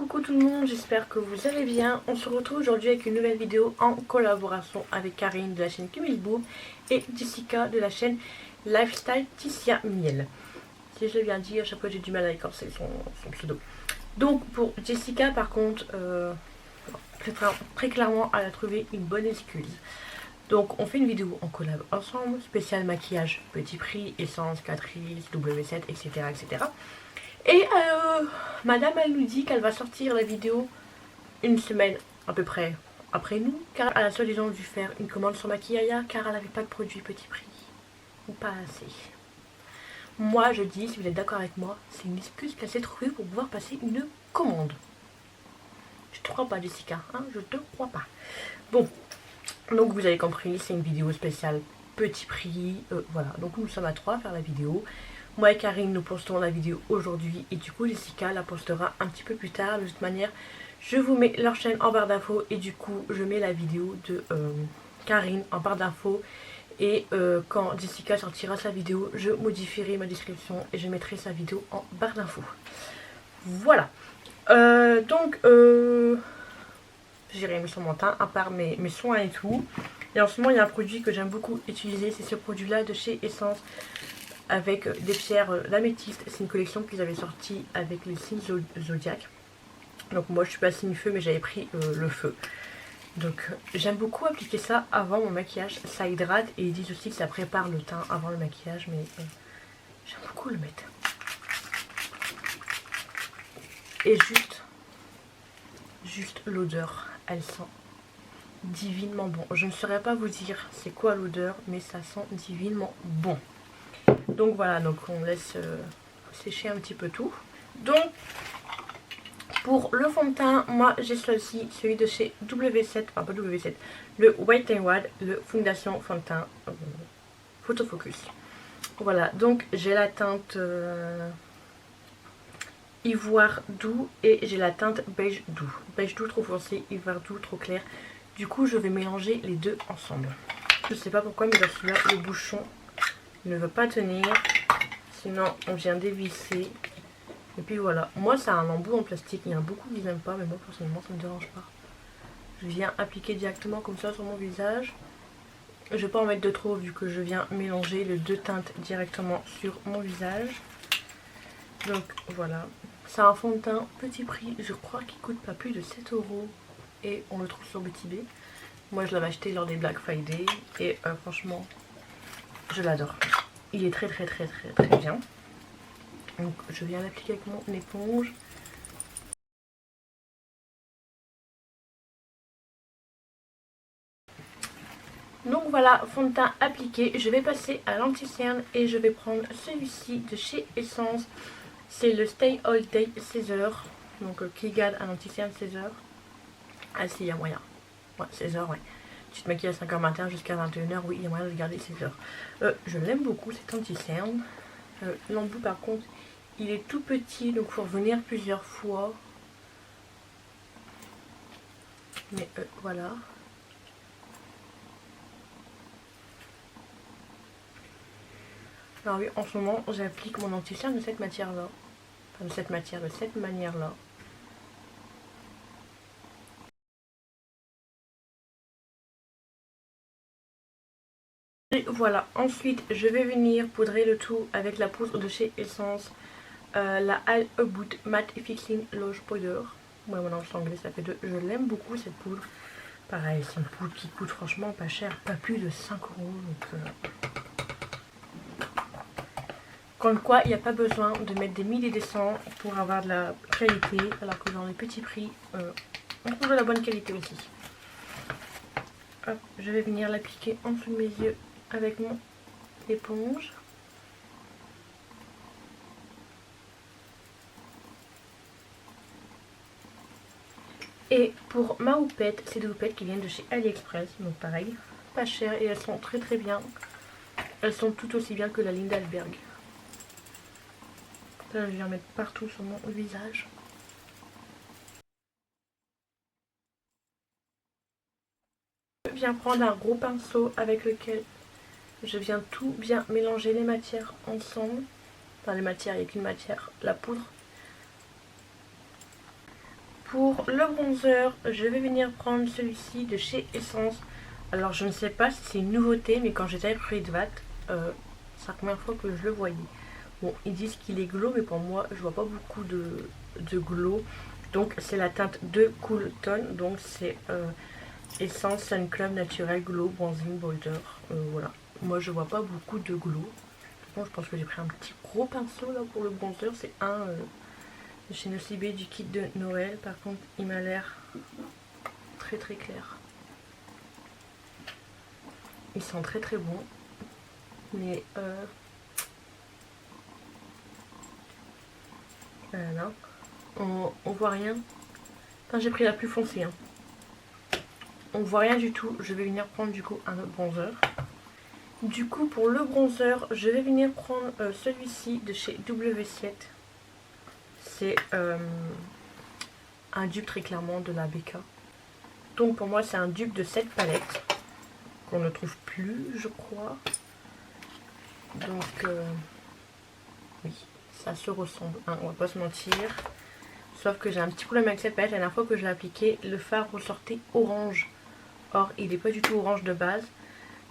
Coucou tout le monde, j'espère que vous allez bien. On se retrouve aujourd'hui avec une nouvelle vidéo en collaboration avec Karine de la chaîne Kumilboob et Jessica de la chaîne Lifestyle Ticia Miel. Si je l'ai bien dit, à chaque fois j'ai du mal à écorcer son pseudo. Donc pour Jessica par contre, très clairement elle a trouvé une bonne excuse. Donc on fait une vidéo en collab ensemble, spécial maquillage, petit prix, essence, Catrice, W7, etc. etc. Et madame elle nous dit qu'elle va sortir la vidéo une semaine à peu près après nous, car elle a soi-disant dû faire une commande sur Maquillaya car elle n'avait pas de produit petit prix, ou pas assez. Moi je dis, si vous êtes d'accord avec moi, c'est une excuse qu'elle s'est trouvée pour pouvoir passer une commande. Je te crois pas Jessica, hein, je te crois pas. Bon, donc vous avez compris, c'est une vidéo spéciale petit prix, voilà, donc nous sommes à 3 à faire la vidéo. Moi et Karine nous postons la vidéo aujourd'hui et du coup Jessica la postera un petit peu plus tard. De toute manière je vous mets leur chaîne en barre d'infos et du coup je mets la vidéo de Karine en barre d'infos. Et quand Jessica sortira sa vidéo, je modifierai ma description et je mettrai sa vidéo en barre d'infos. Voilà. Donc j'ai remis sur mon teint à part mes soins et tout. Et en ce moment il y a un produit que j'aime beaucoup utiliser, c'est ce produit là de chez Essence avec des pierres d'améthyste. C'est une collection qu'ils avaient sortie avec le signe zodiaque. Donc moi je suis pas signe feu mais j'avais pris le feu. Donc j'aime beaucoup appliquer ça avant mon maquillage. Ça hydrate et ils disent aussi que ça prépare le teint avant le maquillage. Mais j'aime beaucoup le mettre. Et juste l'odeur, elle sent divinement bon. Je ne saurais pas vous dire c'est quoi l'odeur, mais ça sent divinement bon. Donc voilà, donc on laisse sécher un petit peu tout. Donc pour le fond de teint, moi j'ai celui-ci, celui de chez W7, enfin pas W7, le White n Wild, le Fondation Fond de teint Photofocus. Voilà, donc j'ai la teinte ivoire doux et j'ai la teinte beige doux. Beige doux trop foncé, ivoire doux trop clair. Du coup je vais mélanger les deux ensemble. Je sais pas pourquoi mais dans celui-là le bouchon ne veut pas tenir. Sinon on vient dévisser. Et puis voilà, moi c'est un embout en plastique, il y en a beaucoup qui n'aiment pas, mais moi personnellement ça ne me dérange pas. Je viens appliquer directement comme ça sur mon visage. Je ne vais pas en mettre de trop vu que je viens mélanger les deux teintes directement sur mon visage. Donc voilà, c'est un fond de teint petit prix, je crois qu'il coûte pas plus de 7 € et on le trouve sur Beauty Bay. Moi je l'avais acheté lors des Black Friday et franchement je l'adore. Il est très bien. Donc je viens l'appliquer avec mon éponge. Donc voilà, fond de teint appliqué. Je vais passer à l'anti-cerne et je vais prendre celui-ci de chez Essence. C'est le Stay All Day 16 h. Donc qui garde un anti-cerne 16 h. Ah si, il y a moyen. Ouais, 16 h, ouais. Tu te maquilles à 5 h matin jusqu'à 21 h. Oui, il y a moyen de garder 16 h. Je l'aime beaucoup cet anti-cerne. L'embout par contre, il est tout petit, donc il faut revenir plusieurs fois. Mais voilà. Alors oui, en ce moment, j'applique mon anti-cerne de cette matière-là. Enfin, de cette manière-là. Et voilà, ensuite, je vais venir poudrer le tout avec la poudre de chez Essence. La All About Matte Fixing Lush Powder. Ouais, mon anglais, ça fait 2. Je l'aime beaucoup cette poudre. Pareil, c'est une poudre qui coûte franchement pas cher, pas plus de 5 €. Donc, comme quoi, il n'y a pas besoin de mettre des milliers de cents pour avoir de la qualité, alors que dans les petits prix, on trouve de la bonne qualité aussi. Hop, je vais venir l'appliquer en dessous de mes yeux avec mon éponge. Et pour ma houppette, c'est des houpettes qui viennent de chez AliExpress, donc pareil, pas cher et elles sont très bien. Elles sont tout aussi bien que la Lindalberg. Ça, je viens mettre partout sur mon visage. Je viens prendre un gros pinceau avec lequel je viens tout bien mélanger les matières ensemble. Enfin les matières, il n'y a qu'une matière, la poudre. Pour le bronzer, je vais venir prendre celui-ci de chez Essence. Alors je ne sais pas si c'est une nouveauté, mais quand j'étais avec Vat, c'est la première fois que je le voyais. Bon, ils disent qu'il est glow, mais pour moi, je vois pas beaucoup de glow. Donc c'est la teinte de Cool Tone, donc c'est Essence Sun Club Naturel Glow Bronzing Boulder. Voilà, moi je vois pas beaucoup de glow. Bon, je pense que j'ai pris un petit gros pinceau là pour le bronzer, c'est un de chez Nocibé du kit de Noël. Par contre, il m'a l'air très très clair. Il sent très très bon, mais là, on voit rien. Enfin, j'ai pris la plus foncée. Hein. On voit rien du tout. Je vais venir prendre du coup un autre bronzer. Du coup, pour le bronzer, je vais venir prendre celui-ci de chez W7. C'est un dupe très clairement de la BK. Donc pour moi, c'est un dupe de cette palette qu'on ne trouve plus, je crois. Donc oui, ça se ressemble, hein, on va pas se mentir. Sauf que j'ai un petit problème avec cette palette. La dernière fois que je l'ai appliqué, le fard ressortait orange. Or, il n'est pas du tout orange de base.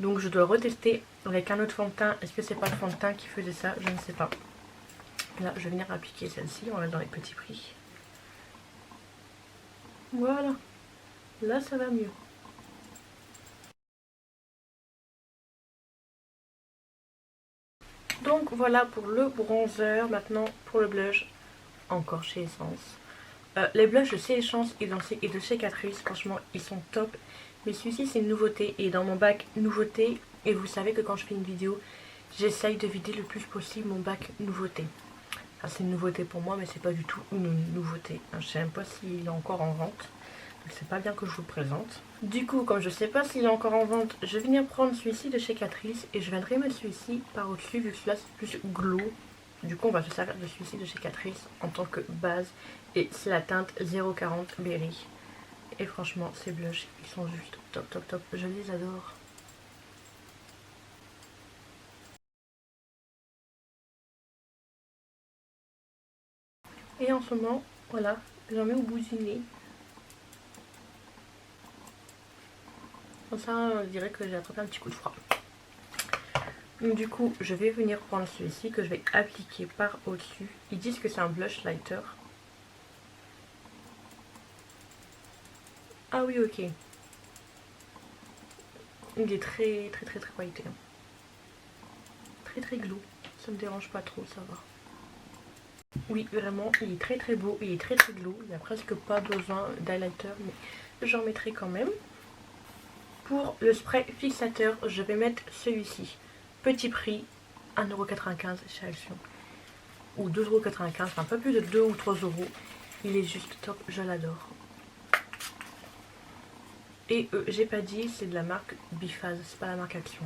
Donc je dois le retester avec un autre fond de teint. Est-ce que c'est pas le fond de teint qui faisait ça? Je ne sais pas. Là, je vais venir appliquer celle-ci. On va dans les petits prix. Voilà. Là, ça va mieux. Donc voilà pour le bronzer. Maintenant pour le blush, encore chez Essence. Les blushs de chez Essence et de chez Catrice, franchement ils sont top. Mais celui-ci c'est une nouveauté et dans mon bac nouveauté. Et vous savez que quand je fais une vidéo, j'essaye de vider le plus possible mon bac nouveauté. Enfin, c'est une nouveauté pour moi, mais c'est pas du tout une nouveauté. Je sais même pas s'il est encore en vente. C'est pas bien que je vous le présente. Du coup, comme je sais pas s'il est encore en vente, je vais venir prendre celui-ci de chez Catrice et je viendrai mettre celui-ci par au-dessus vu que celui-là c'est plus glow. Du coup, on va se servir de celui-ci de chez Catrice en tant que base et c'est la teinte 040 Berry. Et franchement, ces blushs, ils sont juste top, top, top. Je les adore. Et en ce moment, voilà, j'en mets au bout du nez. Comme ça, on dirait que j'ai attrapé un petit coup de froid. Donc du coup, je vais venir prendre celui-ci que je vais appliquer par au-dessus. Ils disent que c'est un blush lighter. Ah oui, ok. Il est très très très très white. Hein. Très très glow. Ça me dérange pas trop, ça va. Oui, vraiment, il est très très beau. Il est très très glow. Il n'y a presque pas besoin d'highlighter, mais j'en mettrai quand même. Pour le spray fixateur, je vais mettre celui-ci. Petit prix, 1,95€ chez Action. Ou 2,95€, enfin pas plus de 2 ou 3€. Il est juste top, je l'adore. Et j'ai pas dit, c'est de la marque Biphase, c'est pas la marque Action.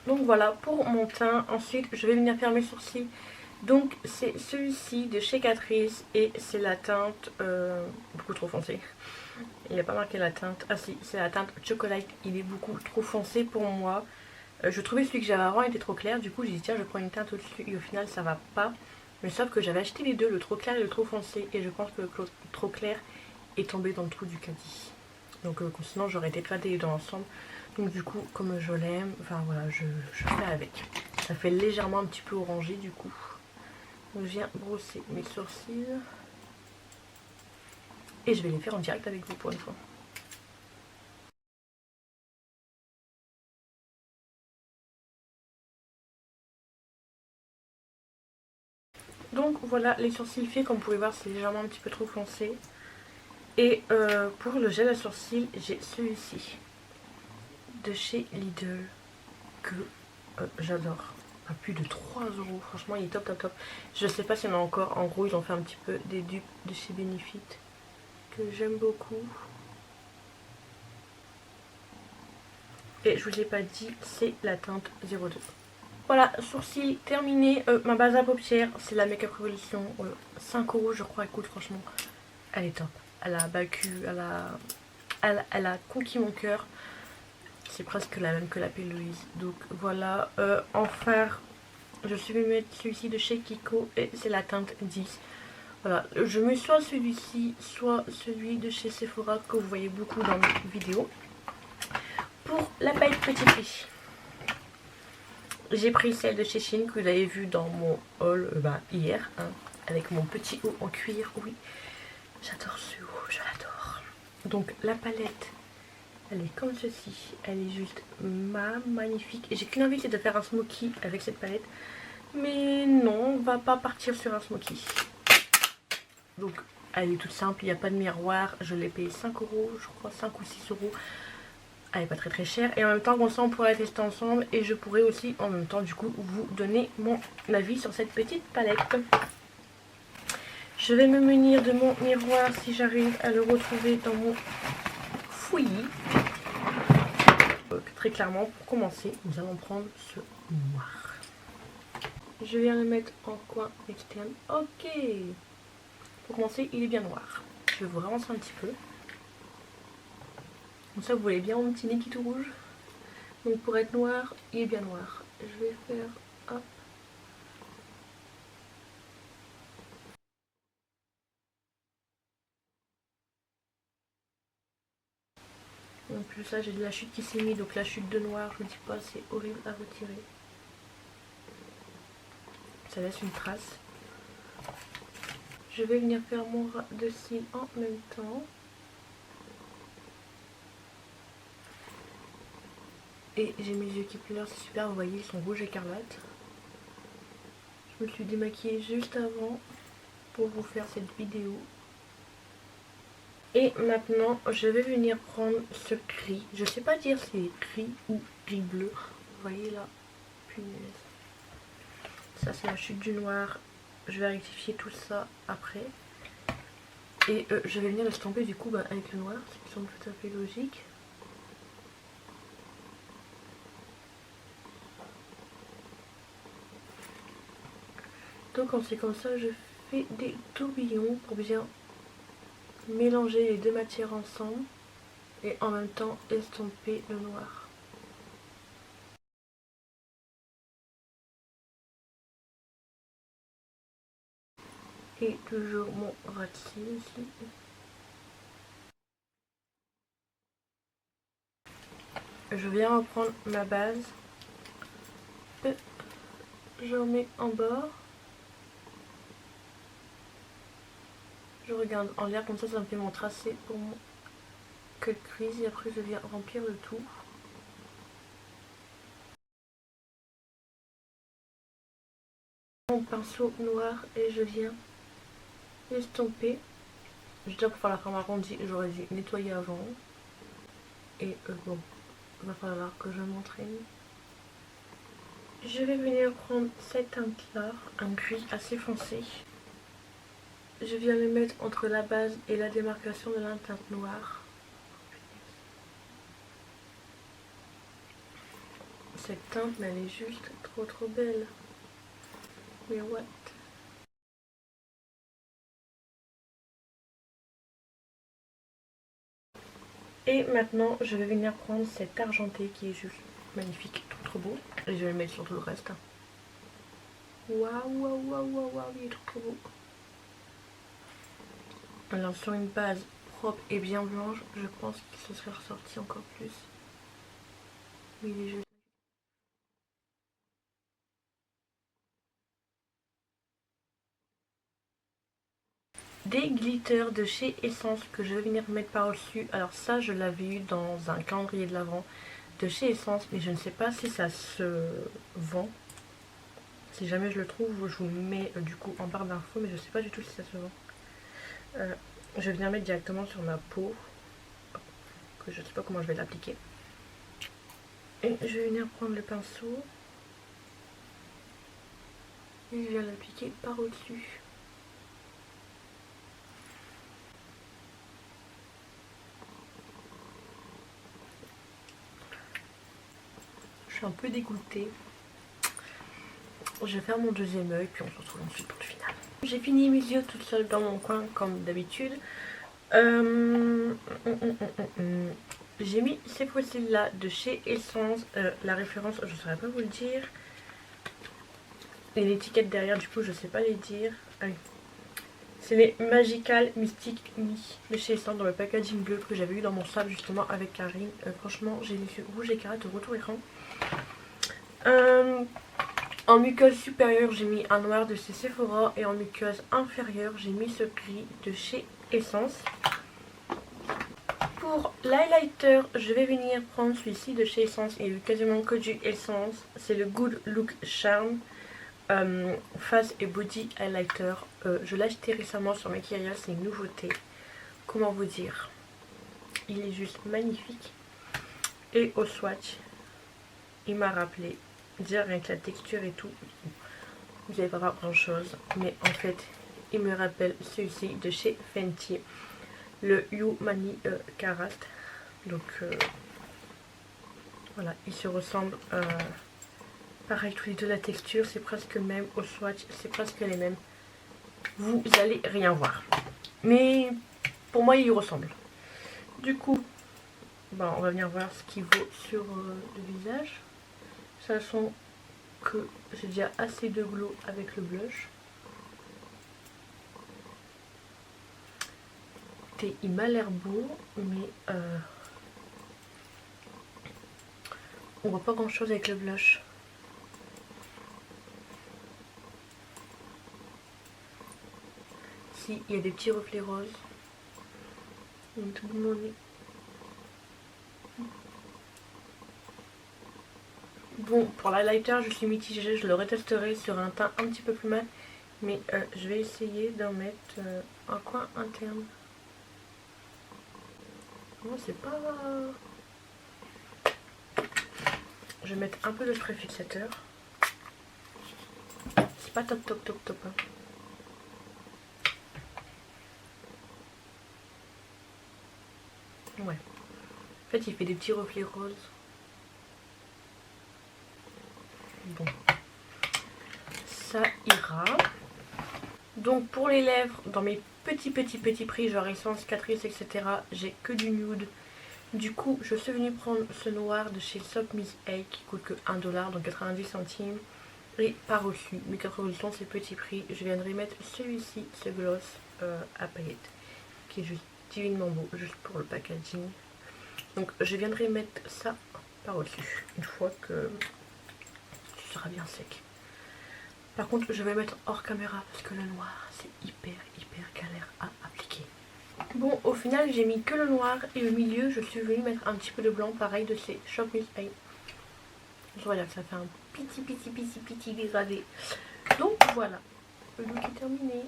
Donc voilà pour mon teint. Ensuite, je vais venir faire mes sourcils. Donc c'est celui-ci de chez Catrice et c'est la teinte beaucoup trop foncée. Il n'y a pas marqué la teinte. Ah si, c'est la teinte Chocolate. Il est beaucoup trop foncé pour moi. Je trouvais celui que j'avais avant était trop clair. Du coup, j'ai dit tiens, je prends une teinte au-dessus et au final, ça va pas. Mais sauf que j'avais acheté les deux, le trop clair et le trop foncé. Et je pense que le trop clair est tombé dans le trou du caddie. Donc sinon, j'aurais été éclaté les deux ensemble. Donc du coup, comme je l'aime, enfin voilà, je fais avec. Ça fait légèrement un petit peu orangé du coup. Donc je viens brosser mes sourcils. Et je vais les faire en direct avec vous pour une fois. Donc voilà les sourcils faits, comme vous pouvez voir c'est légèrement un petit peu trop foncé. Et pour le gel à sourcils, j'ai celui-ci de chez Lidl que j'adore. À plus de 3€, franchement il est top top top. Je sais pas s'il y en a encore, en gros ils ont fait un petit peu des dupes de chez Benefit que j'aime beaucoup. Et je vous ai pas dit, c'est la teinte 02. Voilà, sourcils terminé. Ma base à paupières, c'est la Make Up Revolution. 5€ je crois, écoute franchement, elle est top. Elle a battu, elle a conquis mon cœur. C'est presque la même que la Louise. Donc voilà, en fard, je suis venue mettre celui-ci de chez Kiko et c'est la teinte 10. Voilà, je mets soit celui-ci, soit celui de chez Sephora que vous voyez beaucoup dans mes vidéos. Pour la palette Petit Prix, j'ai pris celle de chez Shein que vous avez vu dans mon haul hier, hein, avec mon petit haut en cuir. Oui, j'adore ce haut, je l'adore. Donc la palette, elle est comme ceci, elle est juste magnifique. Et j'ai qu'une envie, c'est de faire un smoky avec cette palette. Mais non, on va pas partir sur un smoky. Donc elle est toute simple, il n'y a pas de miroir. Je l'ai payé 5 euros, je crois 5 ou 6 euros. Elle n'est pas très chère. Et en même temps, comme ça, on pourrait la tester ensemble. Et je pourrais aussi, en même temps, du coup, vous donner mon avis sur cette petite palette. Je vais me munir de mon miroir si j'arrive à le retrouver dans mon fouillis. Très clairement, pour commencer, nous allons prendre ce noir. Je viens le mettre en coin externe. Ok. Pour commencer, il est bien noir. Je vais vous avancer un petit peu. Comme ça, vous voyez bien mon petit nez qui est tout rouge. Donc pour être noir, il est bien noir. Je vais faire... Hop. Donc ça, j'ai de la chute qui s'est mise. Donc la chute de noir, je vous dis pas, c'est horrible à retirer. Ça laisse une trace. Je vais venir faire mon ras de cils en même temps. Et j'ai mes yeux qui pleurent, c'est super, vous voyez, ils sont rouges écarlate. Je me suis démaquillée juste avant pour vous faire cette vidéo. Et maintenant, je vais venir prendre ce gris. Je sais pas dire si c'est gris ou gris bleu. Vous voyez là, punaise. Ça c'est la chute du noir. Je vais rectifier tout ça après. Et je vais venir l'estomper du coup avec le noir, ce qui semble tout à fait logique. Donc quand c'est comme ça, je fais des tourbillons pour bien mélanger les deux matières ensemble et en même temps estomper le noir. Et toujours mon ras de cils ici. Je viens reprendre ma base. Je remets en bord. Je regarde en l'air comme ça me fait mon tracé pour mon cut crease et après je viens remplir le tout. Mon pinceau noir et je viens estomper. Déjà pour faire la forme arrondie, j'aurais dû nettoyer avant. Et bon, il va falloir que je m'entraîne. Je vais venir prendre cette teinte là, un gris assez foncé. Je viens le mettre entre la base et la démarcation de la teinte noire. Cette teinte, mais elle est juste trop belle. Mais what? Et maintenant, je vais venir prendre cet argenté qui est juste magnifique, trop beau. Et je vais le mettre sur tout le reste. Waouh, il est trop beau. Alors sur une base propre et bien blanche, je pense qu'il se serait ressorti encore plus. Mais il est joli. Des glitters de chez Essence que je vais venir mettre par-dessus. Alors ça, je l'avais eu dans un calendrier de l'Avent de chez Essence, mais je ne sais pas si ça se vend. Si jamais je le trouve, je vous le mets du coup en barre d'infos, mais je ne sais pas du tout si ça se vend. Je vais venir mettre directement sur ma peau, que je ne sais pas comment je vais l'appliquer. Et je vais venir prendre le pinceau et je viens l'appliquer par au-dessus. Je suis un peu dégoûtée. Je vais faire mon deuxième œil, puis on se retrouve ensuite pour le final. J'ai fini mes yeux toute seule dans mon coin comme d'habitude. J'ai mis ces fossiles là de chez Essence. La référence, je ne saurais pas vous le dire. Et l'étiquette derrière, du coup, je ne sais pas les dire. Ah oui. C'est les Magical Mystic Me de chez Essence dans le packaging bleu que j'avais eu dans mon sable justement avec Karine. Franchement, j'ai les yeux rouges écarlates de retour écran. En muqueuse supérieure, j'ai mis un noir de chez Sephora et en muqueuse inférieure, j'ai mis ce gris de chez Essence. Pour l'highlighter, je vais venir prendre celui-ci de chez Essence. Il y a eu quasiment que du Essence. C'est le Good Look Charm Face et Body Highlighter. Je l'ai acheté récemment sur Maquillage, c'est une nouveauté. Comment vous dire? Il est juste magnifique. Et au swatch, il m'a rappelé, déjà rien que la texture et tout, vous n'allez pas voir grand chose, mais en fait, il me rappelle celui-ci de chez Fenty, le You Mani Karat. Donc voilà, ils se ressemblent. Pareil, tous les deux, la texture c'est presque le même, au swatch c'est presque les mêmes. Vous allez rien voir, mais pour moi ils ressemblent. Du coup, on va venir voir ce qu'il vaut sur le visage. Sachant que j'ai déjà assez de glow avec le blush. Écoutez, il m'a l'air beau, mais on voit pas grand chose avec le blush. Si, il y a des petits reflets roses. Tout le monde est... Bon, pour l'highlighter, je suis mitigée, je le retesterai sur un teint un petit peu plus mat. Mais je vais essayer d'en mettre un coin interne. Non, c'est pas... Je vais mettre un peu de spray fixateur. C'est pas top top top top. Hein. Ouais. En fait, il fait des petits reflets roses. Bon. Ça ira. Donc pour les lèvres, dans mes petits prix, genre Essence, Catrice, etc., j'ai que du nude. Du coup, je suis venue prendre ce noir de chez Soap Miss A qui coûte que 1$, donc 90 centimes. Et par au-dessus, mes 80 sont ces petits prix. Je viendrai mettre celui-ci, ce gloss à paillettes, qui est juste divinement beau, juste pour le packaging. Donc je viendrai mettre ça par au-dessus, une fois que ce sera bien sec. Par contre, je vais mettre hors caméra parce que le noir, c'est hyper galère à appliquer. Bon, au final, j'ai mis que le noir et au milieu, je suis venue mettre un petit peu de blanc, pareil de ces Shop Miss A. Voilà, ça fait un petit dégradé. Donc voilà, le look est terminé.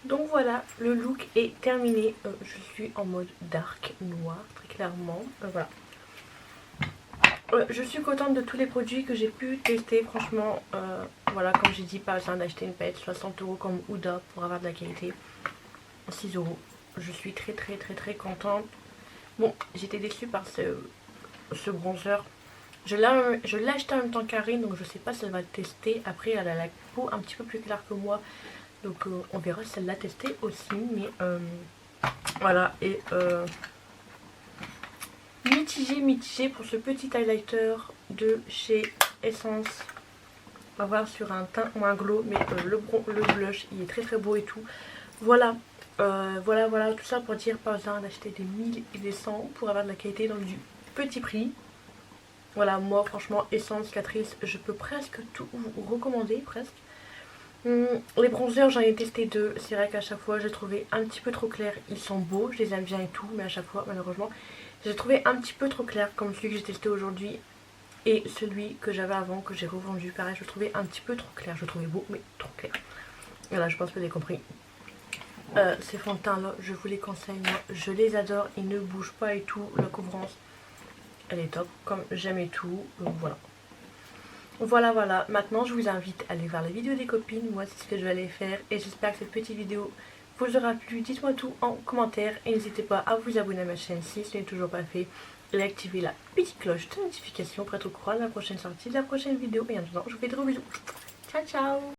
Donc voilà, le look est terminé. Je suis en mode dark noir, très clairement. Voilà. Je suis contente de tous les produits que j'ai pu tester. Franchement, voilà, comme j'ai dit, pas besoin d'acheter une palette 60€ comme Huda pour avoir de la qualité. 6€. Je suis très contente. Bon, j'étais déçue par ce bronzer. Je l'ai acheté en même temps Karine, donc je sais pas si elle va le tester. Après, elle a la peau un petit peu plus claire que moi. Donc on verra si elle l'a testé aussi. Mais voilà, et mitigé pour ce petit highlighter de chez Essence. On va voir sur un teint ou un glow, mais le blush il est très beau et tout. Voilà, voilà, tout ça pour dire pas besoin d'acheter des 1000 et des 100 pour avoir de la qualité dans du petit prix. Voilà, moi franchement, Essence, Catrice, je peux presque tout vous recommander, presque. Les bronzers, j'en ai testé deux. C'est vrai qu'à chaque fois, j'ai trouvé un petit peu trop clair. Ils sont beaux, je les aime bien et tout, mais à chaque fois, malheureusement, j'ai trouvé un petit peu trop clair, comme celui que j'ai testé aujourd'hui. Et celui que j'avais avant, que j'ai revendu, pareil, je le trouvais un petit peu trop clair. Je le trouvais beau, mais trop clair. Voilà, je pense que vous avez compris. Ces fonds de teint là, je vous les conseille, moi, je les adore. Ils ne bougent pas et tout. La couvrance, elle est top, comme j'aime et tout. Donc voilà. Voilà, maintenant je vous invite à aller voir la vidéo des copines, moi c'est ce que je vais aller faire et j'espère que cette petite vidéo vous aura plu. Dites-moi tout en commentaire et n'hésitez pas à vous abonner à ma chaîne si ce n'est toujours pas fait et activer la petite cloche de notification pour être au courant de la prochaine sortie, de la prochaine vidéo. Et en attendant, je vous fais de gros bisous. Ciao ciao.